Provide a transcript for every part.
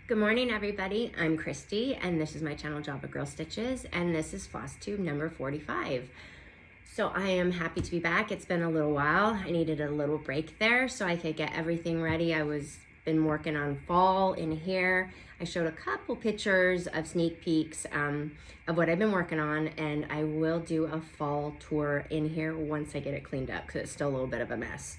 Good morning, everybody. I'm Christy, and this is my channel, Javagirlstitches, and this is Flosstube number 45. So I am happy to be back. It's been a little while. I needed a little break there so I could get everything ready. Been working on fall in here. I showed a couple pictures of sneak peeks of what I've been working on, and I will do a fall tour in here once I get it cleaned up because it's still a little bit of a mess.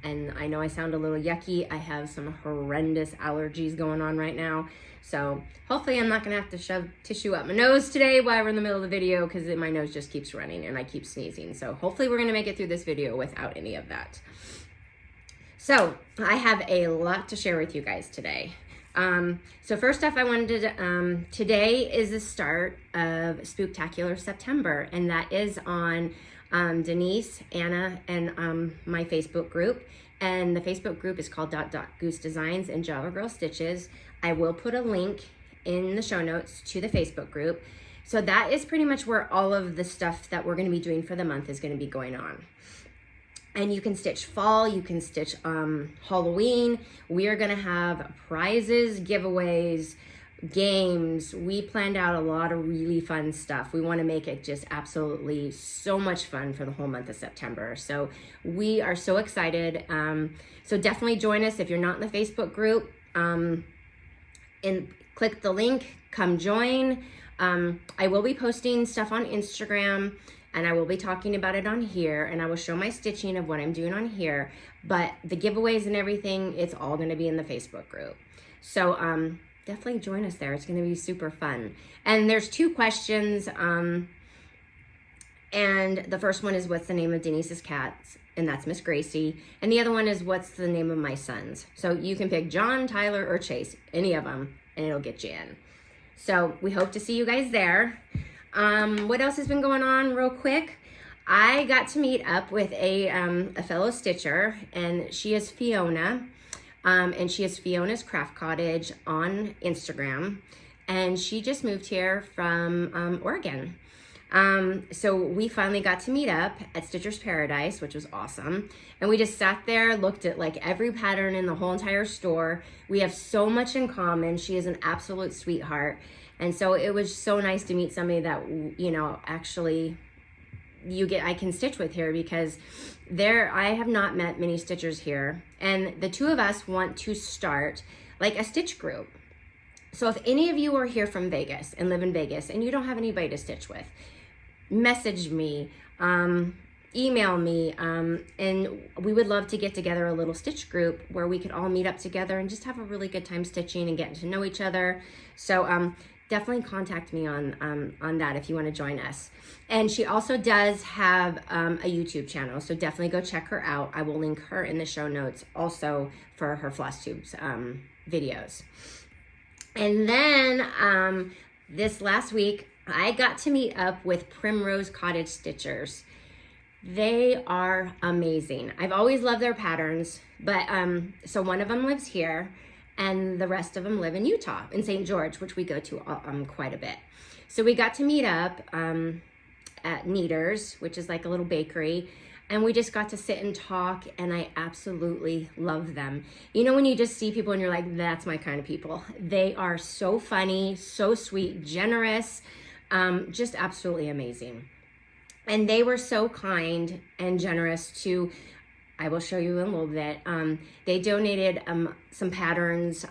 And I know I sound a little yucky. I have some horrendous allergies going on right now. So hopefully I'm not gonna have to shove tissue up my nose today while we're in the middle of the video because my nose just keeps running and I keep sneezing. So hopefully we're gonna make it through this video without any of that. So I have a lot to share with you guys today. So first off, I wanted to, today is the start of Spooktackular September, and that is on Denise, Anna, and my Facebook group. And the Facebook group is called DotDotGooseDesign and Javagirlstitches. I will put a link in the show notes to the Facebook group. So that is pretty much where all of the stuff that we're going to be doing for the month is going to be going on. And you can stitch fall, you can stitch Halloween. We are going to have prizes, giveaways, games. We planned out a lot of really fun stuff. We want to make it just absolutely so much fun for the whole month of September. So we are so excited. So definitely join us if you're not in the Facebook group. And click the link, come join. I will be posting stuff on Instagram, and I will be talking about it on here, and I will show my stitching of what I'm doing on here. But the giveaways and everything, it's all going to be in the Facebook group. So definitely join us there. It's going to be super fun. And there's two questions. And the first one is, what's the name of Denise's cats? And that's Miss Gracie. And the other one is, what's the name of my sons? So you can pick John, Tyler, or Chase, any of them, and it'll get you in. So we hope to see you guys there. What else has been going on real quick? I got to meet up with a fellow stitcher, and she is Fiona. And she is Fionas.craft.cottage on Instagram, and she just moved here from Oregon. So we finally got to meet up at Stitcher's Paradise, which was awesome. And we just sat there, looked at like every pattern in the whole entire store. We have so much in common. She is an absolute sweetheart. And so it was so nice to meet somebody that, you know, actually I can stitch with here, because I have not met many stitchers here, and the two of us want to start like a stitch group. So if any of you are here from Vegas and live in Vegas and you don't have anybody to stitch with, message me, email me, and we would love to get together a little stitch group where we could all meet up together and just have a really good time stitching and getting to know each other. So definitely contact me on that if you want to join us. And she also does have a YouTube channel, so definitely go check her out. I will link her in the show notes also for her Flosstubes videos. And then this last week, I got to meet up with PrimroseCottageStitches. They are amazing. I've always loved their patterns, but so one of them lives here, and the rest of them live in Utah, in St. George, which we go to quite a bit. So we got to meet up at Needleworks, which is like a little bakery, and we just got to sit and talk, and I absolutely love them. You know when you just see people and you're like, that's my kind of people. They are so funny, so sweet, generous, just absolutely amazing. And they were so kind and generous to, I will show you in a little bit. They donated some patterns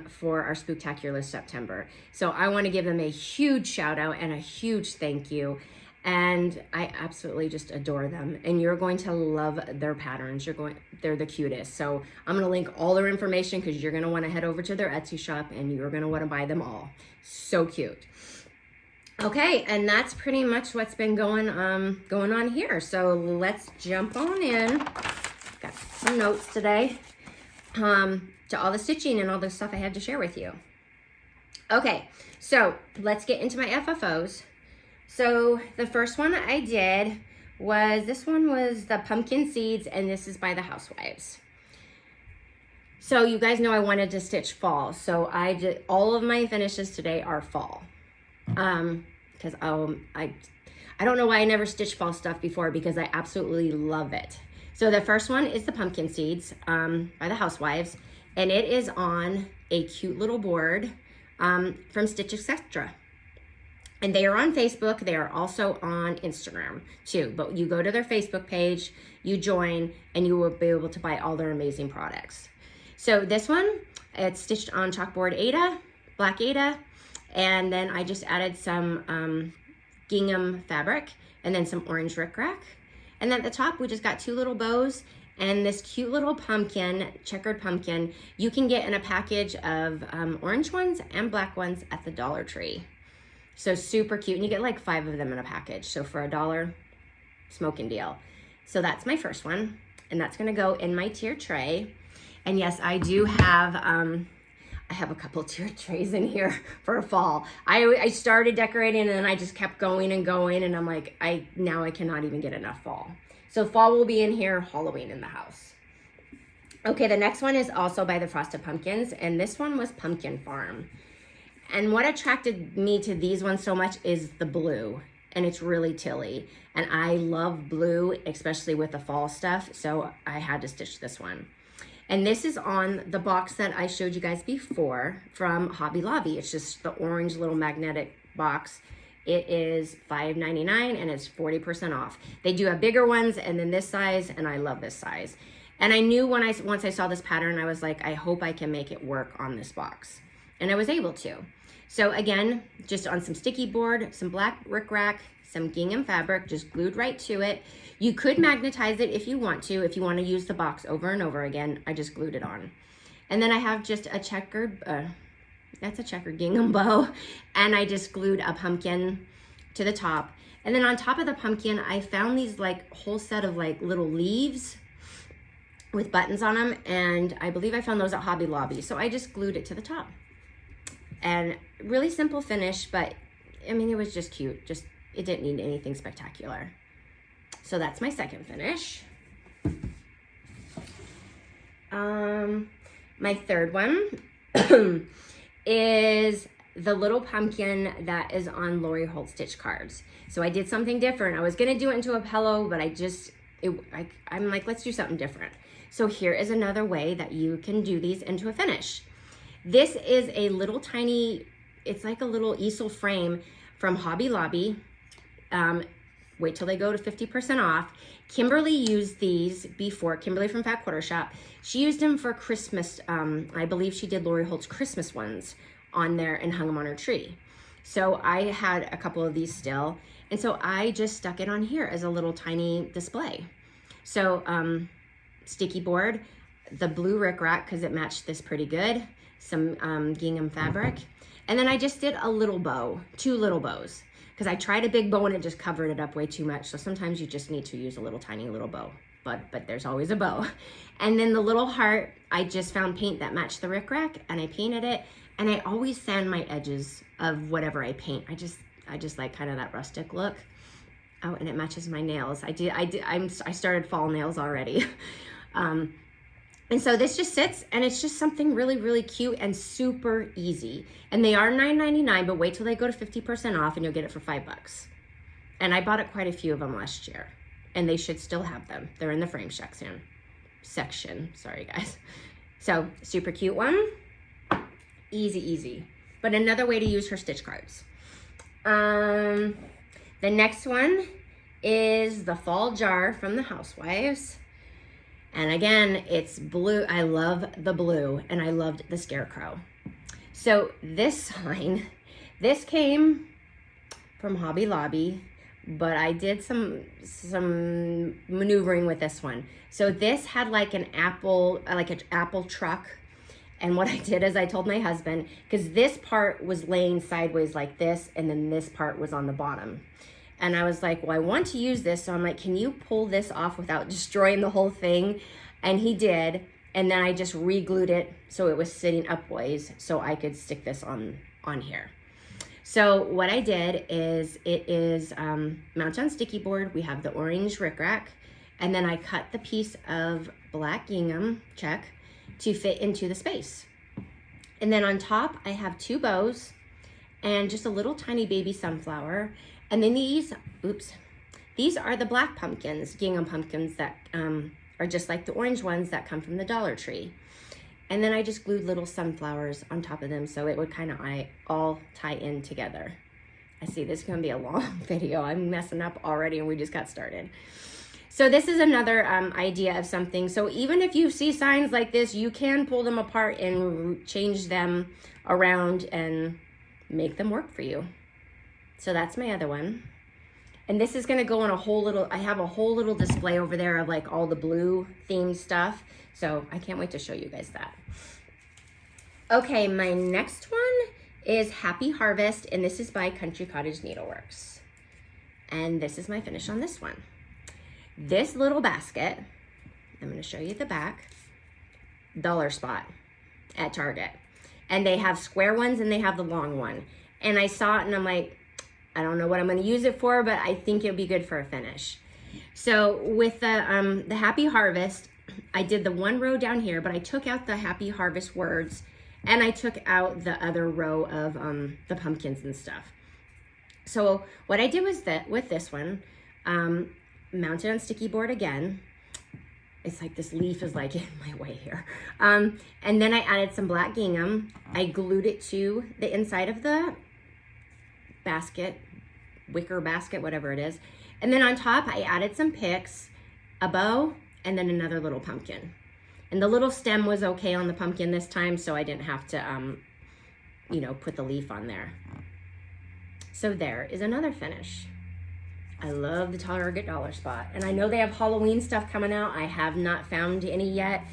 for our Spooktackular September. So I want to give them a huge shout out and a huge thank you. And I absolutely just adore them. And you're going to love their patterns. They're the cutest. So I'm going to link all their information because you're going to want to head over to their Etsy shop and you're going to want to buy them all. So cute. Okay, and that's pretty much what's been going on here. So let's jump on in. Got some notes today to all the stitching and all the stuff I had to share with you. Okay, so let's get into my FFOs. So the first one I did was, this one was the pumpkin seeds, and this is by the Housewives. So you guys know I wanted to stitch fall, so I did, all of my finishes today are fall. Because I don't know why I never stitched fall stuff before, because I absolutely love it. So the first one is the pumpkin seeds by the Housewives, and it is on a cute little board from Stitch Etc. And they are on Facebook. They are also on Instagram too. But you go to their Facebook page, you join, and you will be able to buy all their amazing products. So this one, it's stitched on chalkboard Aida, black Aida, and then I just added some gingham fabric and then some orange rickrack. And then at the top, we just got 2 little bows and this cute little pumpkin, checkered pumpkin. You can get in a package of orange ones and black ones at the Dollar Tree. So super cute, and you get like 5 of them in a package. So for $1, smoking deal. So that's my first one, and that's gonna go in my tier tray. And yes, I do have, I have a couple tier trays in here for fall. I started decorating and then I just kept going and going, and I'm like, now I cannot even get enough fall. So fall will be in here, Halloween in the house. Okay, the next one is also by the Frosted Pumpkins, and this one was Pumpkin Farm. And what attracted me to these ones so much is the blue, and it's really tilly. And I love blue, especially with the fall stuff, so I had to stitch this one. And this is on the box that I showed you guys before from Hobby Lobby. It's just the orange little magnetic box. It is $5.99 and it's 40% off. They do have bigger ones and then this size, and I love this size. And I knew once I saw this pattern, I was like, I hope I can make it work on this box. And I was able to. So again, just on some sticky board, some black rickrack, some gingham fabric, just glued right to it. You could magnetize it if you want to use the box over and over again. I just glued it on. And then I have just a checkered, that's a checkered gingham bow, and I just glued a pumpkin to the top. And then on top of the pumpkin, I found these like whole set of like little leaves with buttons on them, and I believe I found those at Hobby Lobby. So I just glued it to the top. And really simple finish, but I mean, it was just cute. It didn't need anything spectacular. So that's my second finish. My third one is the little pumpkin that is on Lori Holt stitch cards. So I did something different. I was gonna do it into a pillow, but I'm like, let's do something different. So here is another way that you can do these into a finish. This is a little tiny, it's like a little easel frame from Hobby Lobby. Wait till they go to 50% off. Kimberly used these before, Kimberly from Fat Quarter Shop. She used them for Christmas. I believe she did Lori Holt's Christmas ones on there and hung them on her tree. So I had a couple of these still. And so I just stuck it on here as a little tiny display. So sticky board, the blue rickrack, because it matched this pretty good, some gingham fabric. And then I just did a little bow, 2 little bows, because I tried a big bow and it just covered it up way too much. So sometimes you just need to use a little tiny little bow, but there's always a bow. And then the little heart, I just found paint that matched the rickrack and I painted it. And I always sand my edges of whatever I paint. I just like kind of that rustic look. Oh, and it matches my nails. I started fall nails already. And so this just sits, and it's just something really, really cute and super easy. And they are $9.99, but wait till they go to 50% off and you'll get it for $5. And I bought it quite a few of them last year, and they should still have them. They're in the frame section. Sorry guys. So super cute one. Easy. But another way to use her stitch cards. The next one is the fall jar from the Housewives. And again, it's blue. I love the blue, and I loved the scarecrow. So this sign, this came from Hobby Lobby, but I did some maneuvering with this one. So this had like an apple truck. And what I did is I told my husband, because this part was laying sideways like this, and then this part was on the bottom. And I was like, well, I want to use this. So I'm like, can you pull this off without destroying the whole thing? And he did. And then I just re-glued it so it was sitting upways so I could stick this on here. So what I did is it is mounted on sticky board. We have the orange rickrack. And then I cut the piece of black gingham check to fit into the space. And then on top, I have 2 bows and just a little tiny baby sunflower. And then these are the black pumpkins, gingham pumpkins that are just like the orange ones that come from the Dollar Tree. And then I just glued little sunflowers on top of them so it would kind of all tie in together. I see this is gonna be a long video. I'm messing up already and we just got started. So this is another idea of something. So even if you see signs like this, you can pull them apart and change them around and make them work for you. So that's my other one. And this is gonna go on a whole little, I have a whole little display over there of like all the blue themed stuff. So I can't wait to show you guys that. Okay, my next one is Happy Harvest, and this is by Country Cottage Needleworks. And this is my finish on this one. This little basket, I'm gonna show you the back, dollar spot at Target. And they have square ones and they have the long one. And I saw it and I'm like, I don't know what I'm gonna use it for, but I think it'll be good for a finish. So with the Happy Harvest, I did the one row down here, but I took out the Happy Harvest words and I took out the other row of the pumpkins and stuff. So what I did was that with this one, mounted on sticky board again. It's like this leaf is like in my way here. And then I added some black gingham. I glued it to the inside of the basket, wicker basket, whatever it is. And then on top, I added some picks, a bow, and then another little pumpkin. And the little stem was okay on the pumpkin this time, so I didn't have to, you know, put the leaf on there. So there is another finish. I love the Target dollar spot. And I know they have Halloween stuff coming out. I have not found any yet,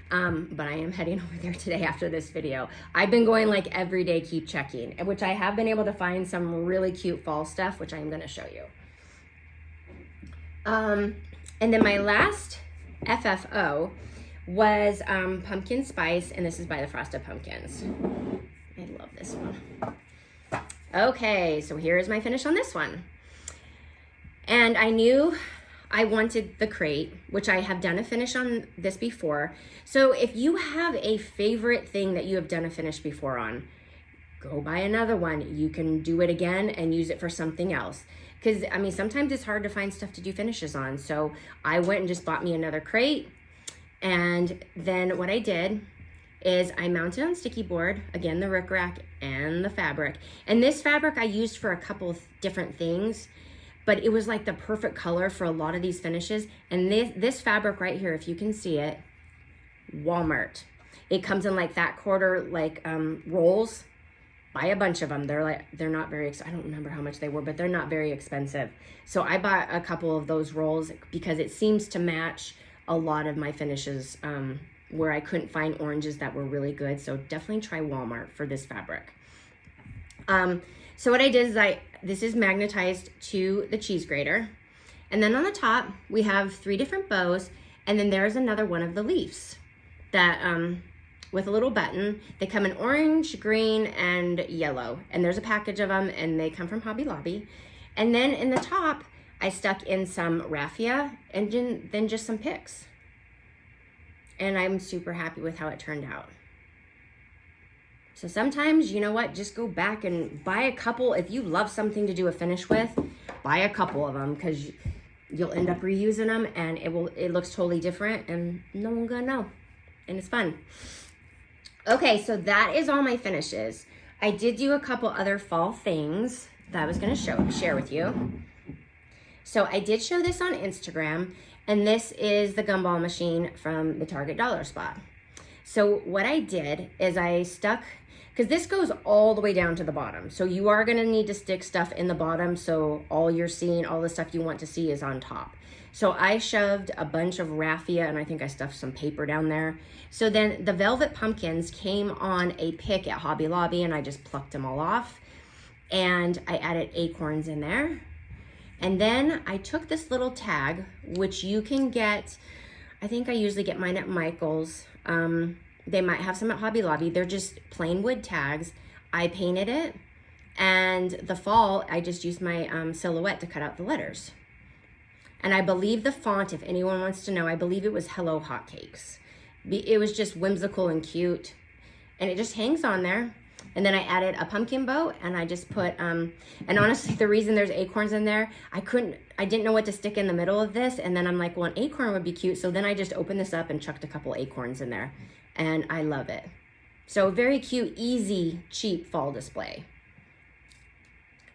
but I am heading over there today after this video. I've been going like every day, keep checking, which I have been able to find some really cute fall stuff, which I'm gonna show you. And then my last FFO was Pumpkin Spice, and this is by the Frosted Pumpkins. I love this one. Okay, so here's my finish on this one. And I knew I wanted the crate, which I have done a finish on this before. So if you have a favorite thing that you have done a finish before on, go buy another one. You can do it again and use it for something else. Because, I mean, sometimes it's hard to find stuff to do finishes on. So I went and just bought me another crate. And then what I did is I mounted on sticky board, again, the rickrack and the fabric. And this fabric I used for a couple of different things, but it was like the perfect color for a lot of these finishes. And this fabric right here, if you can see it, Walmart. It comes in like that quarter, like rolls. Buy a bunch of them. They're not very, I don't remember how much they were, but they're not very expensive. So I bought a couple of those rolls because it seems to match a lot of my finishes where I couldn't find oranges that were really good. So definitely try Walmart for this fabric. So what I did is this is magnetized to the cheese grater. And then on the top, we have 3 different bows. And then there's another one of the leaves that, with a little button. They come in orange, green, and yellow. And there's a package of them, and they come from Hobby Lobby. And then in the top, I stuck in some raffia and then just some picks. And I'm super happy with how it turned out. So sometimes, you know what, just go back and buy a couple. If you love something to do a finish with, buy a couple of them because you'll end up reusing them and it looks totally different and no one's gonna know. And it's fun. Okay, so that is all my finishes. I did do a couple other fall things that I was gonna share with you. So I did show this on Instagram, and this is the gumball machine from the Target dollar spot. So what I did is I stuck, because this goes all the way down to the bottom. So you are gonna need to stick stuff in the bottom so all you're seeing, all the stuff you want to see is on top. So I shoved a bunch of raffia and I think I stuffed some paper down there. So then the velvet pumpkins came on a pick at Hobby Lobby and I just plucked them all off. And I added acorns in there. And then I took this little tag, which you can get, I think I usually get mine at Michael's. They might have some at Hobby Lobby. They're just plain wood tags. I painted it. And the fall, I just used my silhouette to cut out the letters. And I believe the font, if anyone wants to know, I believe it was Hello Hotcakes. It was just whimsical and cute. And it just hangs on there. And then I added a pumpkin bow and I just put, and honestly, the reason there's acorns in there, I didn't know what to stick in the middle of this. And then I'm like, well, an acorn would be cute. So then I just opened this up and chucked a couple acorns in there. and I love it. So very cute, easy, cheap fall display.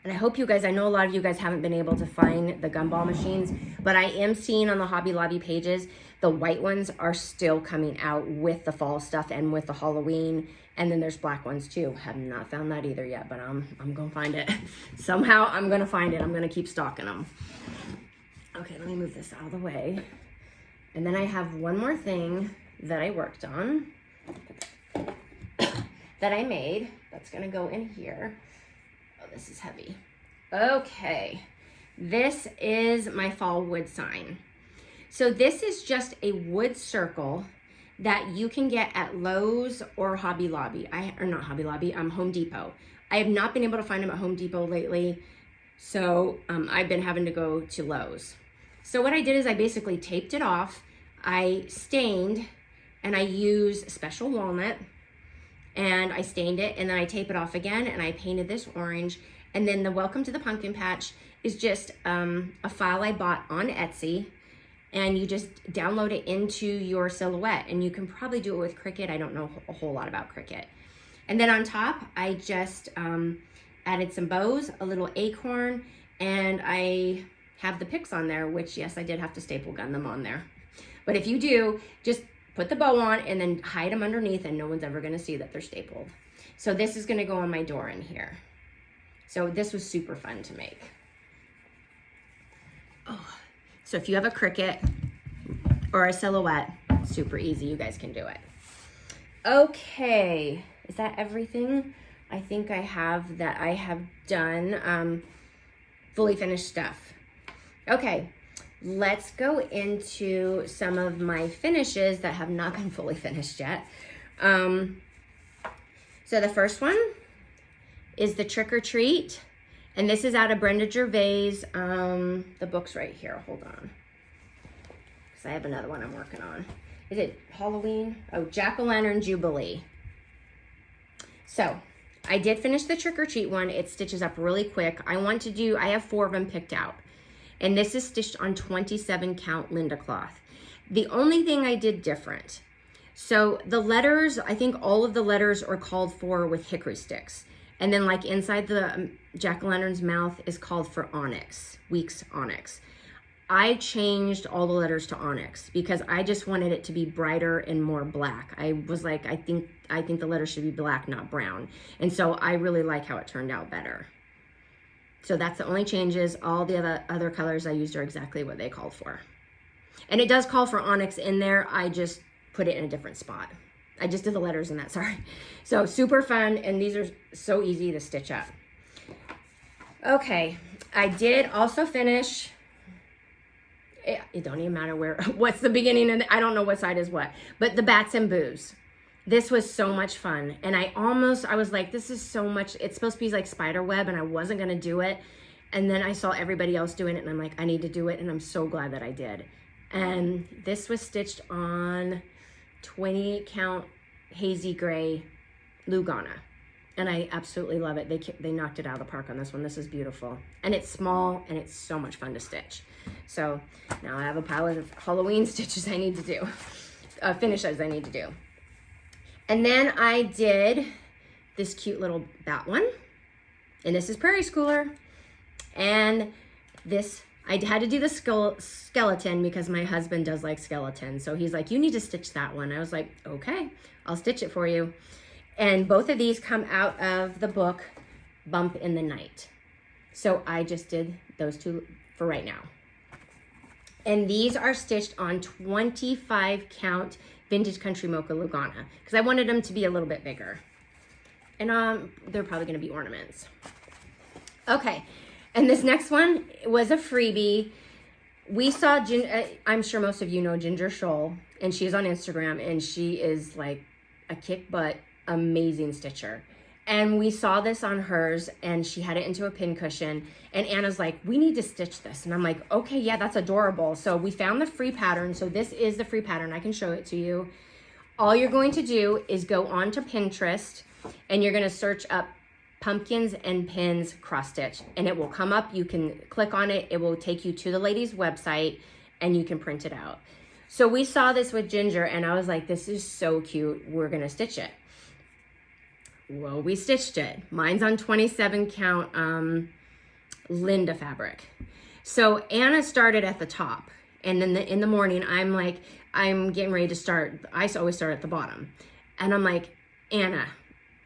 And I hope you guys, I know a lot of you guys haven't been able to find the gumball machines, but I am seeing on the Hobby Lobby pages, the white ones are still coming out with the fall stuff and with the Halloween. And then there's black ones too. Have not found that either yet, but I'm gonna find it. Somehow I'm gonna find it. I'm gonna keep stocking them. Okay, let me move this out of the way. And then I have one more thing that I worked on that I made. That's gonna go in here. Oh, this is heavy. Okay, this is my fall wood sign. So this is just a wood circle that you can get at Lowe's or Hobby Lobby. Not Hobby Lobby, Home Depot. I have not been able to find them at Home Depot lately, so I've been having to go to Lowe's. So what I did is I basically taped it off, I stained, and I used special walnut, and I stained it, and then I tape it off again, and I painted this orange, and then the Welcome to the Pumpkin Patch is just a file I bought on Etsy, and you just download it into your silhouette, and you can probably do it with Cricut. I don't know a whole lot about Cricut. And then on top, I just added some bows, a little acorn, and I have the picks on there, which yes, I did have to staple gun them on there. But if you do, just put the bow on and then hide them underneath, and no one's ever gonna see that they're stapled. So this is gonna go on my door in here. So this was super fun to make. Oh. So if you have a Cricut or a silhouette, super easy, you guys can do it. Okay, is that everything? I think I have that I have done fully finished stuff. Okay, let's go into some of my finishes that have not been fully finished yet. So the first one is the Trick or Treat. And this is out of Brenda Gervais. The book's right here. Hold on. Because I have another one I'm working on. Is it Halloween? Oh, Jack-o'-lantern Jubilee. So, I did finish the Trick or Treat one. It stitches up really quick. I have 4 of them picked out. And this is stitched on 27 count Linda cloth. The only thing I did different. So, the letters, I think all of the letters are called for with hickory sticks. And then like inside the jack-o'-lantern's mouth is called for onyx, Weeks Onyx. I changed all the letters to onyx because I just wanted it to be brighter and more black. I was like, I think the letters should be black, not brown. And so I really like how it turned out better. So that's the only changes. All the other colors I used are exactly what they called for. And it does call for onyx in there. I just put it in a different spot. I just did the letters in that, sorry. So super fun, and these are so easy to stitch up. Okay, I did also finish, it don't even matter what's the beginning, and I don't know what side is what, but the Bats and Boos. This was so much fun, and I was like, this is so much, it's supposed to be like spider web, and I wasn't gonna do it, and then I saw everybody else doing it, and I'm like, I need to do it, and I'm so glad that I did. And this was stitched on 20 count hazy gray Lugana, and I absolutely love it. They knocked it out of the park on this one. This is beautiful, and it's small, and it's so much fun to stitch. So now I have a pile of Halloween stitches I need to do, finishes I need to do. And then I did this cute little bat one, and this is Prairie Schooler, and this I had to do the skeleton because my husband does like skeletons. So he's like, you need to stitch that one. I was like, okay, I'll stitch it for you. And both of these come out of the book, Bump in the Night. So I just did those two for right now. And these are stitched on 25 count Vintage Country Mocha Lugana because I wanted them to be a little bit bigger. And they're probably gonna be ornaments. Okay. And this next one was a freebie. We saw, I'm sure most of you know Ginger Scholl, and she's on Instagram, and she is like a kick butt, amazing stitcher. And we saw this on hers, and she had it into a pincushion, and Anna's like, we need to stitch this. And I'm like, okay, yeah, that's adorable. So we found the free pattern. So this is the free pattern. I can show it to you. All you're going to do is go onto Pinterest, and you're gonna search up pumpkins and pins cross stitch, and it will come up. You can click on it. It will take you to the lady's website, and you can print it out. So we saw this with Ginger and I was like, this is so cute. We're gonna stitch it. Well, we stitched it. Mine's on 27 count Linda fabric. So Anna started at the top, and then in the morning, I'm getting ready to start. I always start at the bottom, and I'm like, Anna,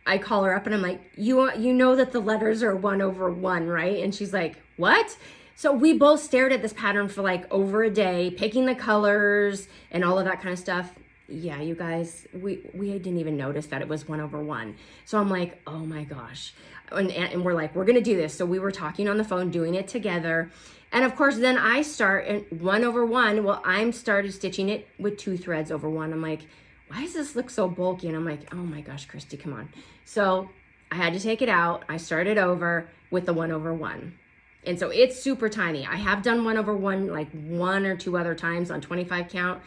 I call her up and I'm like, you know that the letters are 1/1, right? And she's like, what? So we both stared at this pattern for like over a day, picking the colors and all of that kind of stuff. Yeah, you guys, we didn't even notice that it was 1/1. So I'm like, oh my gosh. And we're like, we're gonna do this. So we were talking on the phone, doing it together. And of course, then I start at 1/1. Well, I'm started stitching it with 2 threads over 1. I'm like, why does this look so bulky? And I'm like, oh my gosh, Christy, come on. So I had to take it out. I started over with the 1/1. And so it's super tiny. I have done 1/1 like 1 or 2 other times on 25 count.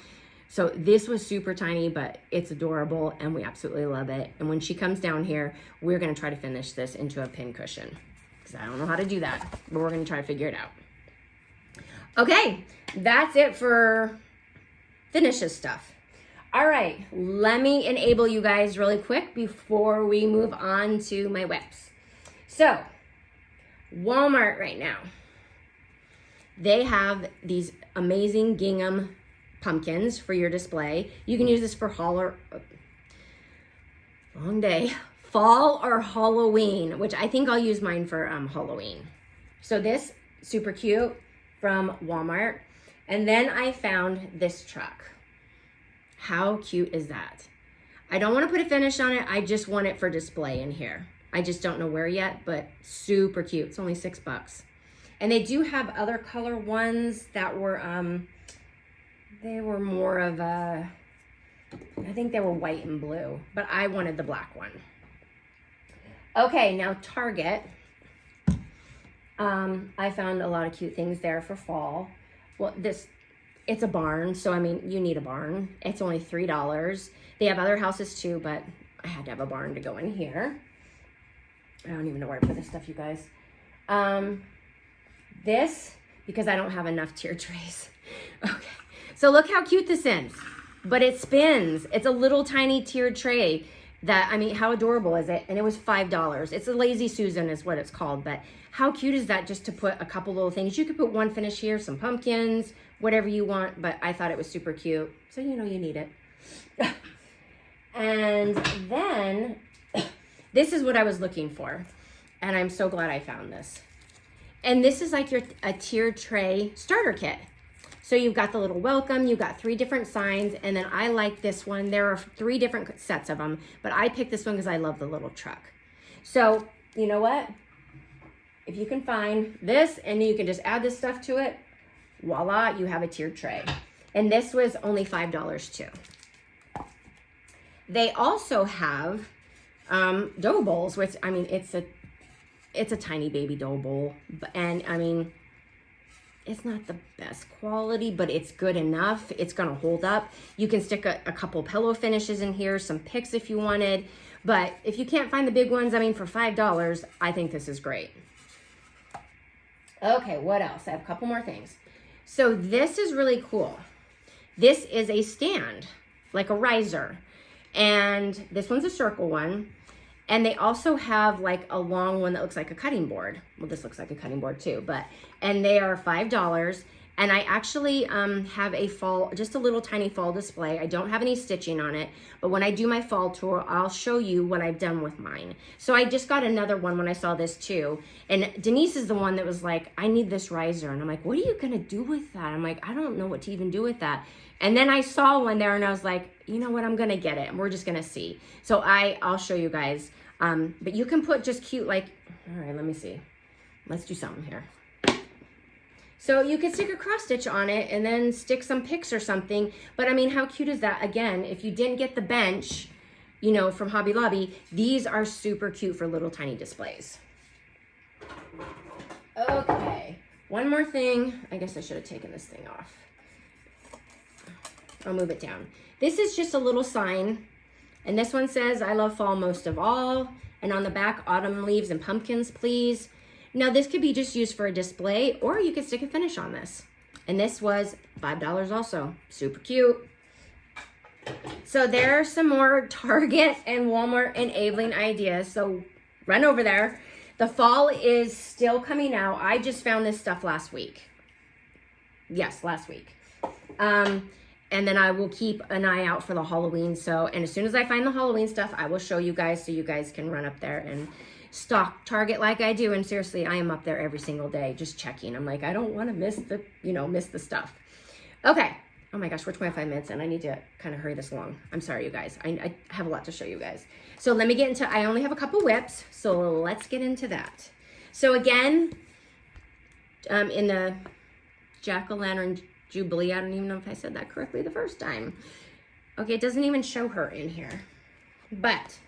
So this was super tiny, but it's adorable and we absolutely love it. And when she comes down here, we're gonna try to finish this into a pin cushion because I don't know how to do that, but we're gonna try to figure it out. Okay, that's it for finishes stuff. All right, let me enable you guys really quick before we move on to my whips. So, Walmart right now, they have these amazing gingham pumpkins for your display. You can use this for fall or Halloween, which I think I'll use mine for Halloween. So this, super cute from Walmart. And then I found this truck. How cute is that? I don't want to put a finish on it. I just want it for display in here. I just don't know where yet, but super cute. It's only $6. And they do have other color ones that were, they were more of a, I think they were white and blue, but I wanted the black one. Okay, now Target. I found a lot of cute things there for fall. Well, it's a barn, so I mean, you need a barn. It's only $3. They have other houses too, but I had to have a barn to go in here. I don't even know where to put this stuff, you guys. This, because I don't have enough tier trays. Okay, so look how cute this is, but it spins. It's a little tiny tiered tray that, I mean, how adorable is it? And it was $5. It's a Lazy Susan is what it's called, but how cute is that just to put a couple little things? You could put one finish here, some pumpkins, whatever you want, but I thought it was super cute. So you know you need it. And then this is what I was looking for. And I'm so glad I found this. And this is like a tiered tray starter kit. So you've got the little welcome, you've got 3 different signs, and then I like this one. There are 3 different sets of them, but I picked this one because I love the little truck. So, you know what? If you can find this, and you can just add this stuff to it, voila, you have a tiered tray. And this was only $5 too. They also have dough bowls, which, I mean, it's a tiny baby dough bowl, and I mean, it's not the best quality, but it's good enough. It's gonna hold up. You can stick a couple pillow finishes in here, some picks if you wanted, but if you can't find the big ones, I mean, for $5, I think this is great. Okay, what else? I have a couple more things. So this is really cool. This is a stand, like a riser, and this one's a circle one. And they also have like a long one that looks like a cutting board. Well, this looks like a cutting board too, and they are $5. And I actually have a fall, just a little tiny fall display. I don't have any stitching on it, but when I do my fall tour, I'll show you what I've done with mine. So I just got another one when I saw this too. And Denise is the one that was like, I need this riser. And I'm like, what are you gonna do with that? I'm like, I don't know what to even do with that. And then I saw one there and I was like, you know what, I'm gonna get it and we're just gonna see. So I'll show you guys. But you can put just cute, like, all right, let me see. Let's do something here. So you could stick a cross stitch on it and then stick some picks or something. But I mean, how cute is that? Again, if you didn't get the bench, you know, from Hobby Lobby, these are super cute for little tiny displays. Okay, one more thing. I guess I should have taken this thing off. I'll move it down. This is just a little sign. And this one says, I love fall most of all. And on the back, autumn leaves and pumpkins, please. Now this could be just used for a display, or you could stick a finish on this. And this was $5 also. Super cute. So there are some more Target and Walmart enabling ideas. So run over there. The fall is still coming out. I just found this stuff last week. Yes, last week. And then I will keep an eye out for the Halloween. And as soon as I find the Halloween stuff, I will show you guys so you guys can run up there and stock Target like I do. And seriously, I am up there every single day just checking. I'm like, I don't want to miss the stuff. Okay. Oh my gosh, we're 25 minutes and I need to kind of hurry this along. I'm sorry, you guys. I have a lot to show you guys. So let me get into, I only have a couple whips. So let's get into that. So again, in the Jack-o'-lantern Jubilee, I don't even know if I said that correctly the first time. Okay, it doesn't even show her in here. But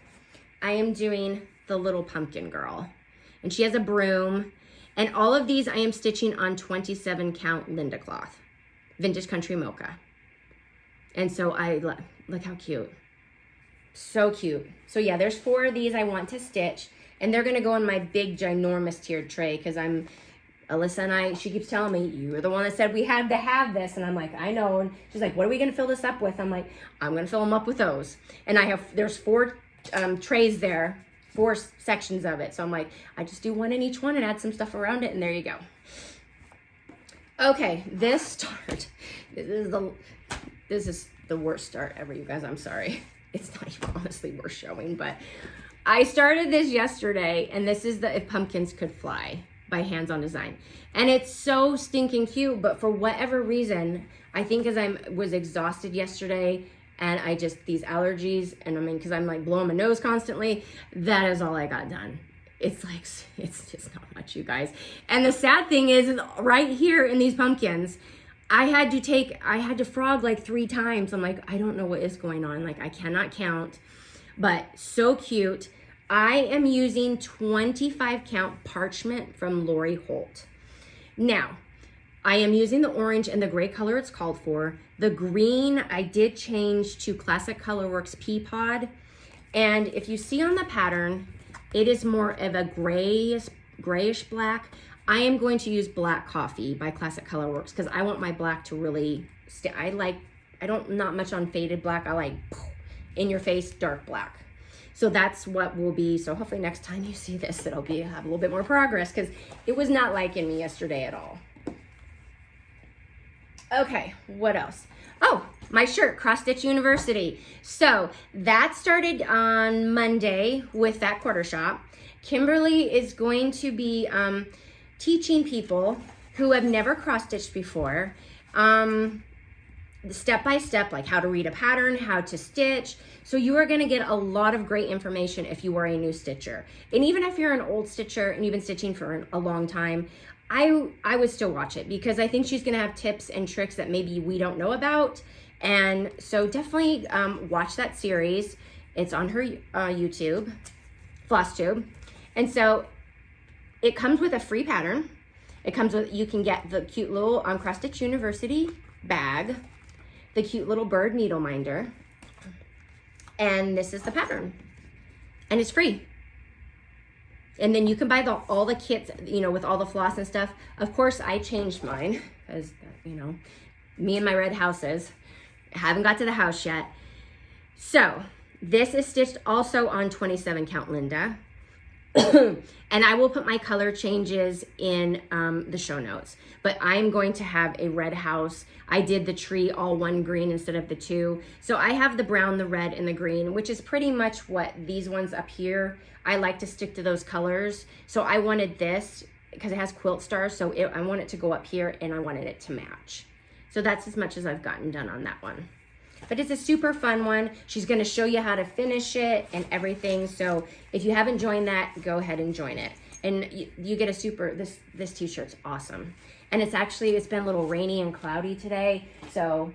I am doing the little pumpkin girl. And she has a broom. And all of these I am stitching on 27 count Linda cloth. Vintage Country Mocha. And so look how cute. So cute. So yeah, there's 4 of these I want to stitch. And they're going to go in my big, ginormous tiered tray because Alyssa and she keeps telling me, you were the one that said we had to have this. And I'm like, I know. And she's like, what are we going to fill this up with? I'm like, I'm going to fill them up with those. And there's 4 trays there, 4 sections of it. So I'm like, I just do one in each one and add some stuff around it. And there you go. Okay, this start, this is the worst start ever, you guys. I'm sorry. It's not even honestly worth showing, but I started this yesterday, and this is the If Pumpkins Could Fly by Hands On Design. And it's so stinking cute, but for whatever reason, I think as I was exhausted yesterday, and these allergies, and because I'm like blowing my nose constantly, that is all I got done. It's just not much, you guys. And the sad thing is right here in these pumpkins, I had to frog like 3 times. I'm like, I don't know what is going on. Like, I cannot count, but so cute. I am using 25 count parchment from Lori Holt. Now, I am using the orange and the gray color it's called for. The green, I did change to Classic Colorworks Peapod. And if you see on the pattern, it is more of a grayish black. I am going to use Black Coffee by Classic Colorworks because I want my black to really stay. Not much on faded black. I like in your face dark black. So that's what will be. So hopefully next time you see this, have a little bit more progress because it was not liking me yesterday at all. Okay, what else? Oh, my shirt, Crosstitch University. So that started on Monday with that quarter shop. Kimberly is going to be teaching people who have never cross-stitched before, step by step, like how to read a pattern, how to stitch. So you are gonna get a lot of great information if you are a new stitcher. And even if you're an old stitcher and you've been stitching for a long time, I would still watch it because I think she's gonna have tips and tricks that maybe we don't know about. And so definitely watch that series. It's on her YouTube, Flosstube. And so it comes with a free pattern. It comes with, you can get the cute little Crosstitch University bag, the cute little bird needle minder, and this is the pattern. And it's free. And then you can buy all the kits, with all the floss and stuff. Of course, I changed mine because, me and my red houses. I haven't got to the house yet. So this is stitched also on 27 count Linda. And I will put my color changes in the show notes. But I'm going to have a red house. I did the tree all one green instead of the 2. So I have the brown, the red, and the green, which is pretty much what these ones up here. I like to stick to those colors. So I wanted this because it has quilt stars. So I want it to go up here and I wanted it to match. So that's as much as I've gotten done on that one. But it's a super fun one. She's gonna show you how to finish it and everything. So if you haven't joined that, go ahead and join it. And you get this t-shirt's awesome. And it's been a little rainy and cloudy today. So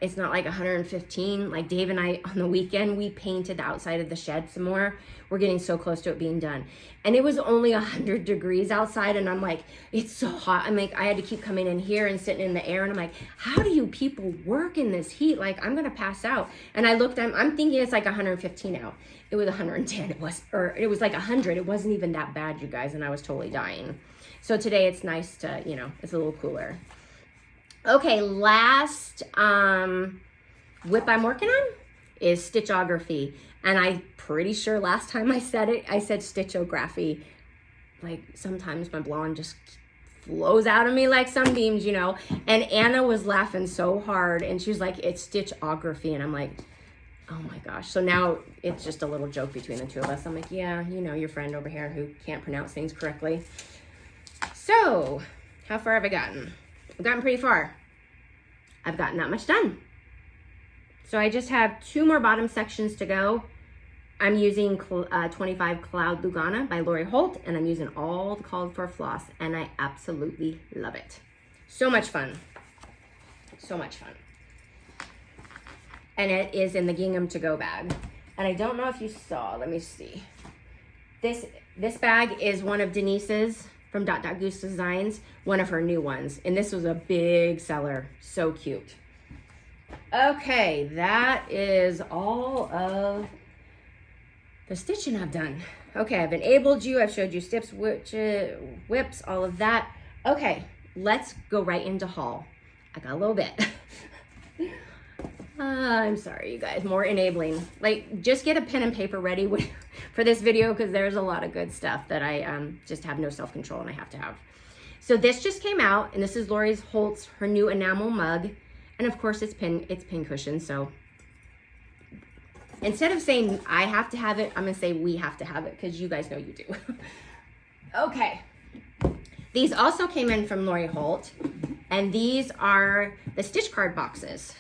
it's not like 115. Like Dave and I on the weekend, we painted the outside of the shed some more. We're getting so close to it being done. And it was only 100 degrees outside and I'm like, it's so hot. I'm like, I had to keep coming in here and sitting in the air and I'm like, how do you people work in this heat? Like I'm gonna pass out. And I looked, I'm thinking it's like 115 out. It was 110, it was like 100. It wasn't even that bad, you guys, and I was totally dying. So today it's nice to, it's a little cooler. Okay, last whip I'm working on is stitchography. And I'm pretty sure last time I said it, I said stitchography. Like sometimes my blonde just flows out of me like sunbeams, you know. And Anna was laughing so hard and she was like, it's stitchography. And I'm like, oh my gosh. So now it's just a little joke between the two of us. I'm like, yeah, you know, your friend over here who can't pronounce things correctly. So how far have I gotten? I've gotten pretty far. I've gotten that much done. So I just have 2 more bottom sections to go. I'm using 25 Cloud Lugana by Lori Holt, and I'm using all the called for floss, and I absolutely love it. So much fun. So much fun. And it is in the gingham to go bag. And I don't know if you saw, let me see. This bag is one of Denise's from DotDotGooseDesigns, one of her new ones. And this was a big seller, so cute. Okay, that is all of the stitching I've done. Okay, I've enabled you, I've showed you steps, whips, all of that. Okay, let's go right into haul. I got a little bit. I'm sorry, you guys, more enabling. Like, just get a pen and paper ready for this video because there's a lot of good stuff that I just have no self-control and I have to have. So this just came out, and this is Lori Holt's, her new enamel mug. And of course it's pin cushion, so instead of saying I have to have it, I'm gonna say we have to have it because you guys know you do. Okay. These also came in from Lori Holt, and these are the stitch card boxes.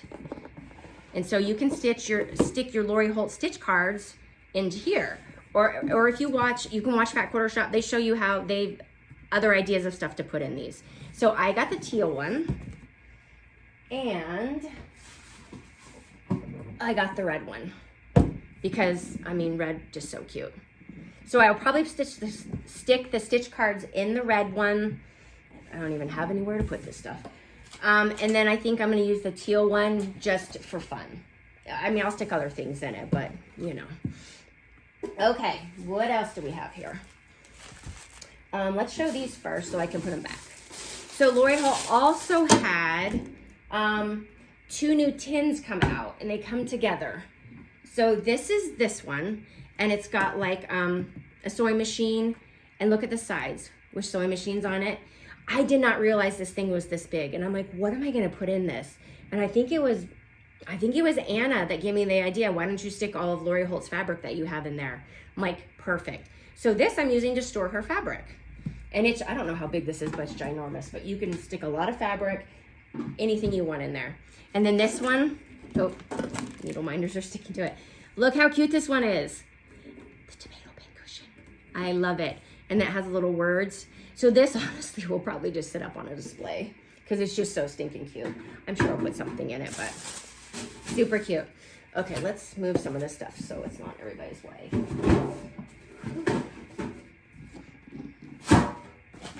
And so you can stick your Lori Holt stitch cards into here. Or if you can watch Fat Quarter Shop, they show you how other ideas of stuff to put in these. So I got the teal one, and I got the red one because, I mean, red just so cute. So I'll probably stick the stitch cards in the red one. I don't even have anywhere to put this stuff. And then I think I'm going to use the teal one just for fun. I mean, I'll stick other things in it, but you know. Okay, what else do we have here? Let's show these first so I can put them back. So Lori Holt also had 2 new tins come out, and they come together. So this is this one, and it's got like a sewing machine, and look at the sides with sewing machines on it. I did not realize this thing was this big, and I'm like, what am I gonna put in this? And I think it was Anna that gave me the idea. Why don't you stick all of Lori Holt's fabric that you have in there? I'm like, perfect. So this I'm using to store her fabric. And I don't know how big this is, but it's ginormous. But you can stick a lot of fabric, anything you want in there. And then this one, oh, needle minders are sticking to it. Look how cute this one is. The tomato pin cushion. I love it. And that has little words. So this honestly will probably just sit up on a display because it's just so stinking cute. I'm sure I'll put something in it, but super cute. Okay, let's move some of this stuff so it's not everybody's way.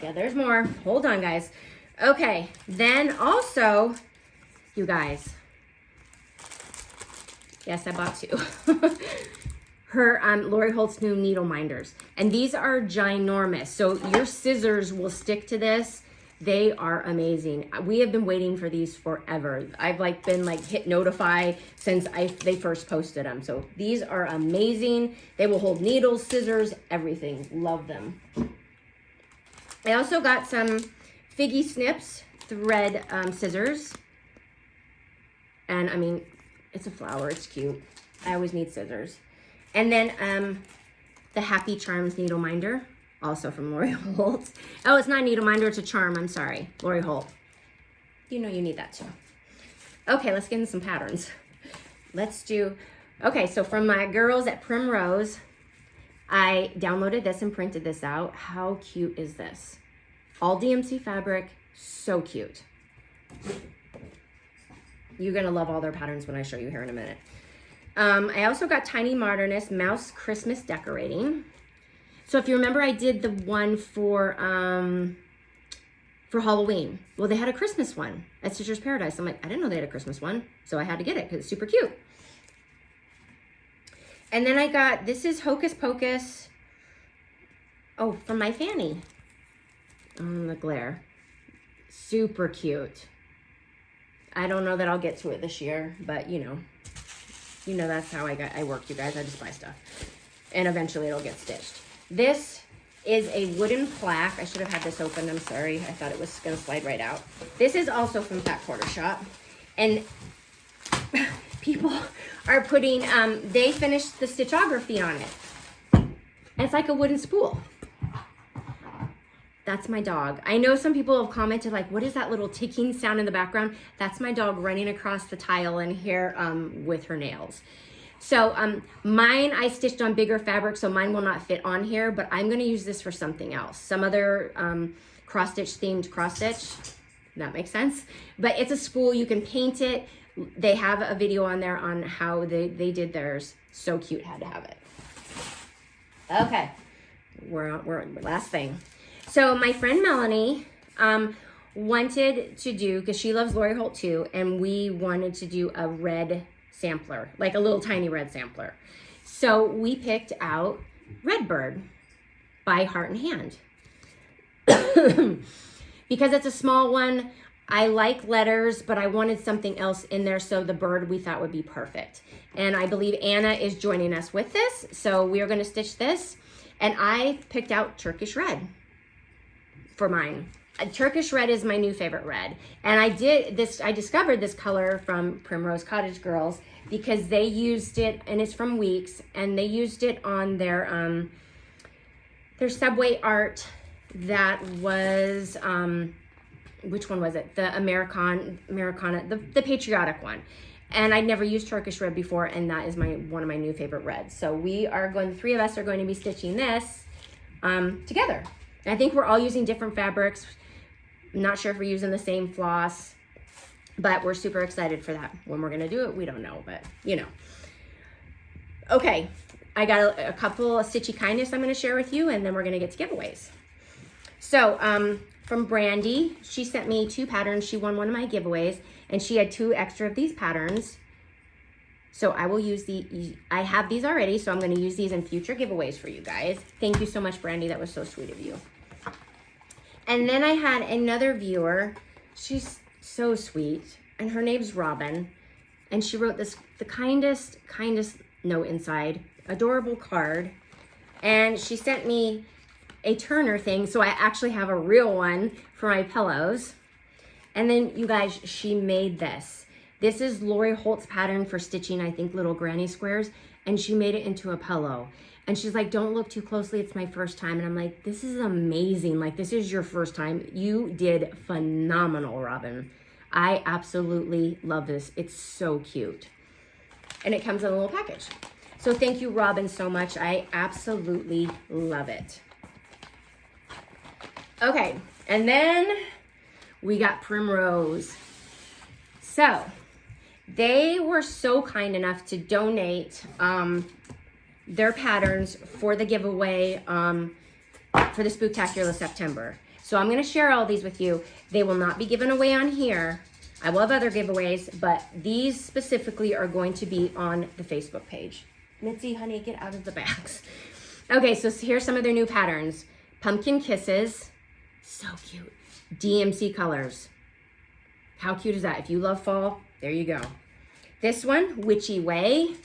Yeah, there's more. Hold on, guys. Okay, then also, you guys, yes, I bought 2. Her Lori Holt's new needle minders, and these are ginormous. So your scissors will stick to this. They are amazing. We have been waiting for these forever. I've been hit notify since they first posted them. So these are amazing. They will hold needles, scissors, everything. Love them. I also got some Figgy Snips thread scissors. And I mean, it's a flower, it's cute. I always need scissors. And then the Happy Charms needle minder, also from Lori Holt. Oh, it's not a needle minder, it's a charm, I'm sorry. Lori Holt. You know you need that too. Okay, let's get into some patterns. Okay, so from my girls at Primrose, I downloaded this and printed this out. How cute is this? All DMC fabric, so cute. You're gonna love all their patterns when I show you here in a minute. I also got Tiny Modernist Mouse Christmas Decorating. So if you remember, I did the one for Halloween. Well, they had a Christmas one at Stitcher's Paradise. I'm like, I didn't know they had a Christmas one, so I had to get it because it's super cute. And then I got, this is Hocus Pocus. Oh, from my Fanny. Oh, the glare. Super cute. I don't know that I'll get to it this year, but you know that's how I work, you guys. I just buy stuff. And eventually it'll get stitched. This is a wooden plaque. I should have had this open. I'm sorry. I thought it was going to slide right out. This is also from Plaque Quarter Shop. And people are putting, they finished the stitchography on it. And it's like a wooden spool. That's my dog. I know some people have commented like, what is that little ticking sound in the background? That's my dog running across the tile in here with her nails. So mine I stitched on bigger fabric, so mine will not fit on here, but I'm gonna use this for something else. Some other cross-stitch themed cross-stitch, that makes sense. But it's a spool, you can paint it. They have a video on there on how they did theirs. So cute, had to have it. Okay, we're last thing. So my friend Melanie wanted to do, because she loves Lori Holt too, and we wanted to do a red sampler, like a little tiny red sampler. So we picked out Redbird by Heart and Hand. Because it's a small one, I like letters, but I wanted something else in there, so the bird we thought would be perfect. And I believe Anna is joining us with this, so we are going to stitch this. And I picked out Turkish red for mine. Turkish red is my new favorite red. And I discovered this color from Primrose Cottage Girls because they used it, and it's from Weeks, and they used it on their subway art that was, which one was it? The Americana, the patriotic one. And I'd never used Turkish red before, and that is one of my new favorite reds. So the three of us are going to be stitching this together. And I think we're all using different fabrics. I'm not sure if we're using the same floss, but we're super excited for that. When we're gonna do it, we don't know, but you know. Okay, I got a couple of stitchy kindness I'm gonna share with you, and then we're gonna get to giveaways. So from Brandy, she sent me 2 patterns. She won one of my giveaways, and she had 2 extra of these patterns. So I will use I have these already, so I'm gonna use these in future giveaways for you guys. Thank you so much, Brandy, that was so sweet of you. And then I had another viewer, she's so sweet, and her name's Robin, and she wrote the kindest note inside, adorable card, and she sent me a Turner thing, so I actually have a real one for my pillows. And then you guys, she made this. This is Lori Holt's pattern for stitching, I think, little granny squares, and she made it into a pillow. And she's like, don't look too closely, it's my first time. And I'm like, this is amazing. Like, this is your first time. You did phenomenal, Robin. I absolutely love this. It's so cute. And it comes in a little package. So thank you, Robin, so much. I absolutely love it. Okay, and then we got Primrose. So they were so kind enough to donate their patterns for the giveaway for the Spooktackular September. So I'm going to share all these with you. They will not be given away on here. I will have other giveaways, but these specifically are going to be on the Facebook page. Mitzi, honey, get out of the bags. Okay, so here's some of their new patterns. Pumpkin Kisses, so cute. DMC colors. How cute is that? If you love fall, there you go. This one, Witchy Way,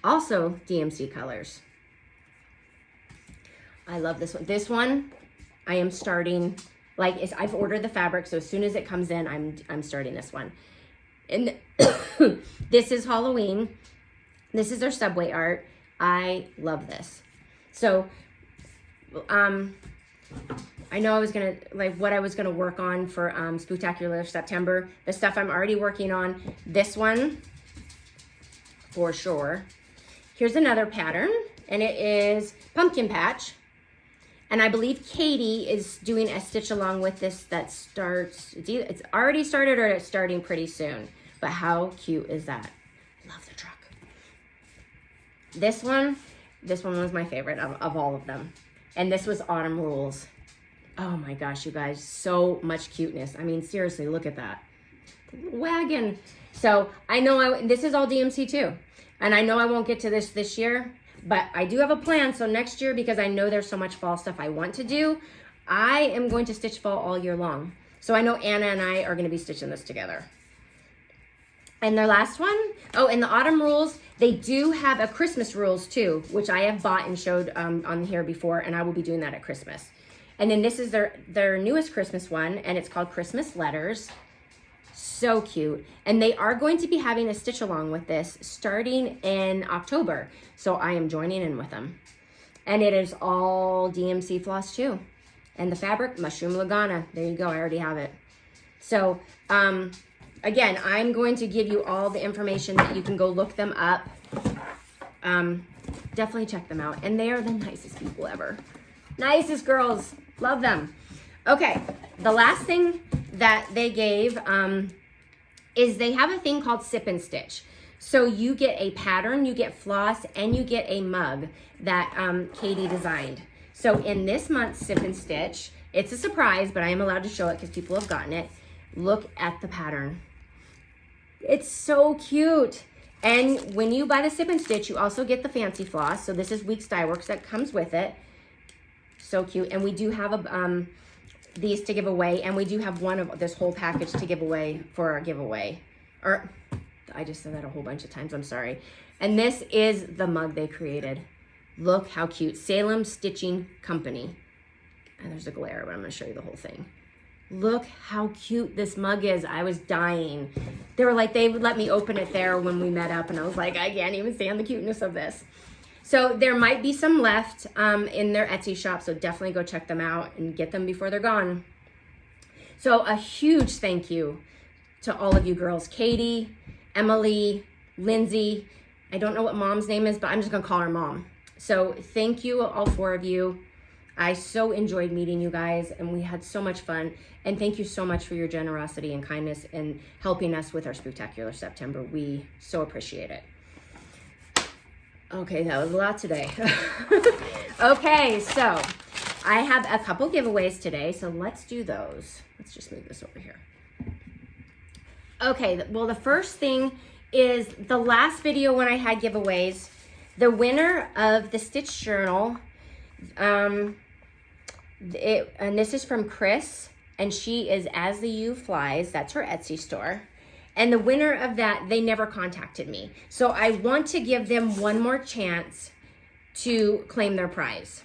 also DMC colors. I love this one. This one, I am starting, I've ordered the fabric, so as soon as it comes in, I'm starting this one. And this is Halloween. This is their subway art. I love this. So, I know I was gonna, what I was gonna work on for Spooktackular September. The stuff I'm already working on. This one, for sure. Here's another pattern, and it is Pumpkin Patch. And I believe Katie is doing a stitch along with this that starts, it's already started or it's starting pretty soon. But how cute is that? Love the truck. This one was my favorite of all of them. And this was Autumn Rules. Oh my gosh, you guys, so much cuteness. I mean, seriously, look at that. The wagon. So I know this is all DMC too. And I know I won't get to this year, but I do have a plan. So next year, because I know there's so much fall stuff I want to do, I am going to stitch fall all year long. So I know Anna and I are gonna be stitching this together. And their last one, oh, and the autumn rules, they do have a Christmas rules too, which I have bought and showed on here before, and I will be doing that at Christmas. And then this is their newest Christmas one, and it's called Christmas Letters. So cute. And they are going to be having a stitch along with this starting in October. So I am joining in with them. And it is all DMC floss too. And the fabric, Mushroom Lagana. There you go, I already have it. So, again, I'm going to give you all the information that you can go look them up. Definitely check them out. And they are the nicest people ever. Nicest girls. Love them. Okay, the last thing that they gave is they have a thing called Sip and Stitch. So you get a pattern, you get floss, and you get a mug that Katie designed. So in this month's Sip and Stitch, it's a surprise, but I am allowed to show it because people have gotten it. Look at the pattern. It's so cute. And when you buy the Sip and Stitch, you also get the fancy floss. So this is Weeks Dye Works that comes with it. So cute. And we do have these to give away, and we do have one of this whole package to give away for our giveaway. Or I just said that a whole bunch of times, I'm sorry. And this is the mug they created. Look how cute. Salem Stitching Company. And there's a glare, but I'm gonna show you the whole thing. Look how cute this mug is. I was dying. They were like, they would let me open it there when we met up, and I was like, I can't even stand the cuteness of this. So there might be some left in their Etsy shop, so definitely go check them out and get them before they're gone. So a huge thank you to all of you girls, Katie, Emily, Lindsay. I don't know what mom's name is, but I'm just gonna call her mom. So thank you, all four of you. I so enjoyed meeting you guys, and we had so much fun. And thank you so much for your generosity and kindness and helping us with our Spooktackular September. We so appreciate it. Okay, that was a lot today. Okay, so I have a couple giveaways today, so let's do those. Let's just move this over here. Okay, well, the first thing is the last video when I had giveaways, the winner of the Stitch Journal, and this is from Chris, and she is As the U Flies. That's her Etsy store. And the winner of that, they never contacted me. So I want to give them one more chance to claim their prize.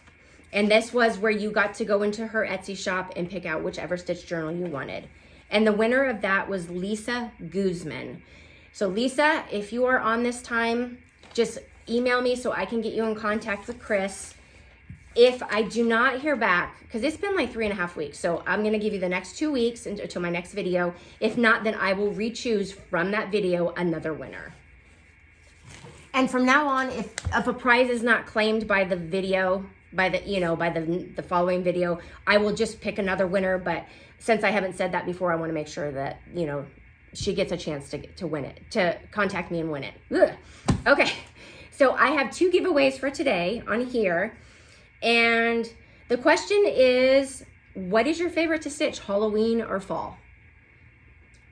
And this was where you got to go into her Etsy shop and pick out whichever Stitch Journal you wanted. And the winner of that was Lisa Guzman. So Lisa, if you are on this time, just email me so I can get you in contact with Chris. If I do not hear back, because it's been like 3.5 weeks, so I'm going to give you the next 2 weeks until my next video. If not, then I will re-choose from that video another winner. And from now on, if a prize is not claimed by the video, by the following video, I will just pick another winner. But since I haven't said that before, I want to make sure that, she gets a chance to win it, to contact me and win it. Ugh. Okay, so I have 2 giveaways for today on here. And the question is, what is your favorite to stitch, Halloween or fall?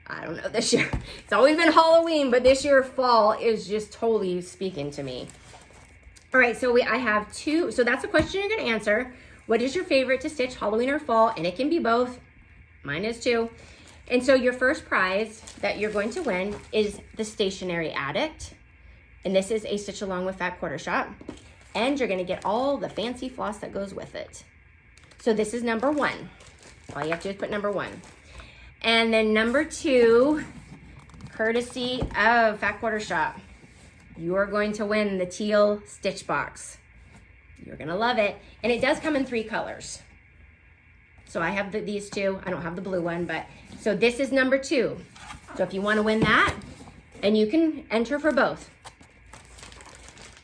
I don't know this year. It's always been Halloween, but this year fall is just totally speaking to me. All right, so I have 2. So that's the question you're going to answer. What is your favorite to stitch, Halloween or fall? And it can be both. Mine is too. And so your first prize that you're going to win is the Stationery Addict. And this is a Stitch Along with Fat Quarter Shop. And you're gonna get all the fancy floss that goes with it. So this is number 1. All you have to do is put number 1. And then number 2, courtesy of Fat Quarter Shop, you are going to win the teal stitch box. You're gonna love it. And it does come in 3 colors. So I have these 2. I don't have the blue one, but so this is number 2. So if you wanna win that, and you can enter for both.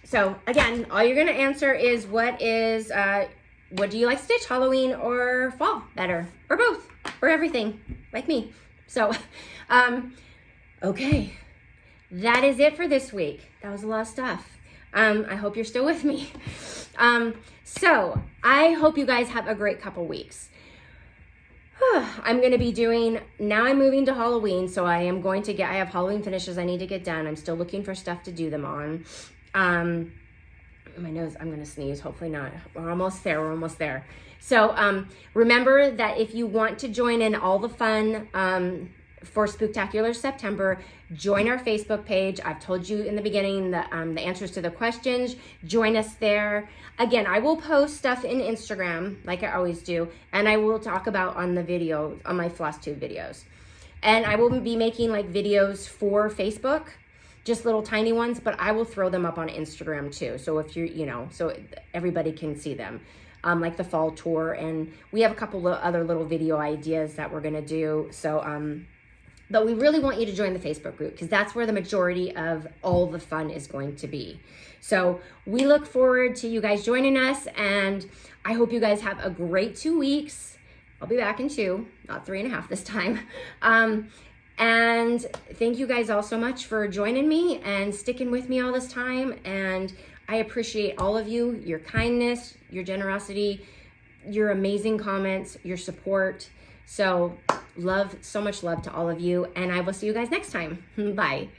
So again, all you're gonna answer is what do you like to stitch, Halloween or fall better? Or both, or everything, like me. So, okay, that is it for this week. That was a lot of stuff. I hope you're still with me. So I hope you guys have a great couple weeks. I'm gonna be now I'm moving to Halloween, so I have Halloween finishes I need to get done. I'm still looking for stuff to do them on. My nose, I'm gonna sneeze, hopefully not. We're almost there. So remember that if you want to join in all the fun for Spooktackular September, join our Facebook page. I've told you in the beginning the answers to the questions. Join us there. Again, I will post stuff in Instagram like I always do, and I will talk about on the video, on my Flosstube videos. And I will be making like videos for Facebook, just little tiny ones, but I will throw them up on Instagram too. So if you're, so everybody can see them. Like the fall tour, and we have a couple of other little video ideas that we're gonna do. So, but we really want you to join the Facebook group because that's where the majority of all the fun is going to be. So we look forward to you guys joining us, and I hope you guys have a great 2 weeks. I'll be back in 2, not 3.5 this time. And thank you guys all so much for joining me and sticking with me all this time. And I appreciate all of you, your kindness, your generosity, your amazing comments, your support. So so much love to all of you, and I will see you guys next time. Bye.